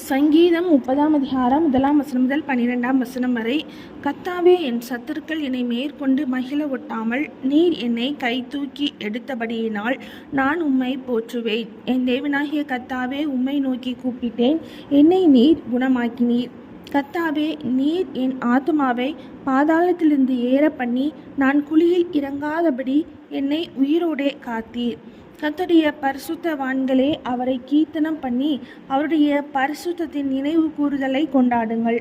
சங்கீதம் 30ஆம் அதிகாரம் 1ஆம் வசனம் முதல் 12ஆம் வசனம் வரை. கர்த்தாவே, என் சத்துருக்கள் என்னை மேற்கொண்டு மகிழ ஒட்டாமல் நீர் என்னை கை தூக்கி எடுத்தபடியினால் நான் உம்மை போற்றுவேன். என் தேவனாகிய கர்த்தாவே, உம்மை நோக்கி கூப்பிட்டேன், என்னை நீர் குணமாக்கினீர். கர்த்தாவே, நீர் என் ஆத்துமாவை பாதாளத்திலிருந்து ஏற பண்ணி நான் குழியில் இறங்காதபடி என்னை உயிரோடே காத்தீர். கர்த்தருடைய பரிசுத்தவான்களே, அவரை கீர்த்தனம் பண்ணி அவருடைய பரிசுத்தத்தின் நினைவு கூறுதலை கொண்டாடுங்கள்.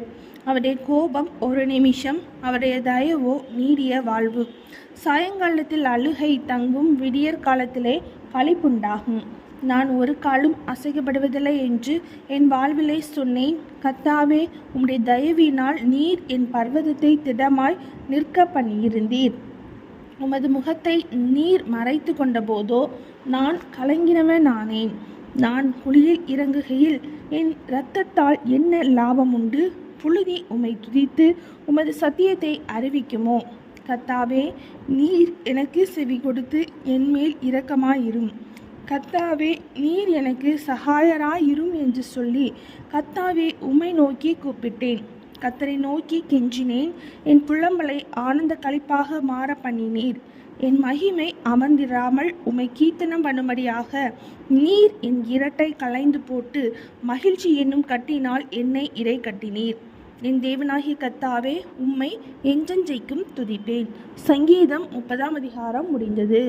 அவருடைய கோபம் ஒரு நிமிஷம், அவருடைய தயவோ நீடிய வாழ்வு. சாயங்காலத்தில் அழுகை தங்கும், விடியற் காலத்திலே களிப்புண்டாகும். நான் ஒரு காலும் அசைக்கப்படுவதில்லை என்று என் வாழ்விலே சொன்னேன். கர்த்தாவே, உம்முடைய தயவினால் நீர் என் பர்வதத்தை திடமாய் நிற்க பண்ணியிருந்தீர். உமது முகத்தை நீர் மறைத்து கொண்ட போதோ நான் கலங்கினவனானேன். நான் குழியில் இறங்குகையில் என் இரத்தத்தால் என்ன லாபம் உண்டு? புழுதி உம்மை துதித்து உமது சத்தியத்தை அறிவிக்குமோ? கர்த்தாவே, நீர் எனக்கு செவி கொடுத்து என்மேல் இரக்கமாயிரும். கர்த்தாவே, நீர் எனக்கு சகாயராயிரும் என்று சொல்லி கர்த்தாவே, உம்மை நோக்கி கூப்பிட்டேன். கர்த்தரை நோக்கி கெஞ்சினேன். என் புலம்பலை ஆனந்த களிப்பாக மாற பண்ணினீர். என் மகிமை அமர்ந்திராமல் உம்மை கீர்த்தனம் பண்ணும்படியாக நீர் என் இரட்டை களைந்து போட்டு மகிழ்ச்சி என்னும் கட்டினால் என்னை இறை கட்டினீர். என் தேவனாகிய கர்த்தாவே, உம்மை என்றென்றைக்கும் துதிப்பேன். சங்கீதம் 30ஆம் அதிகாரம் முடிந்தது.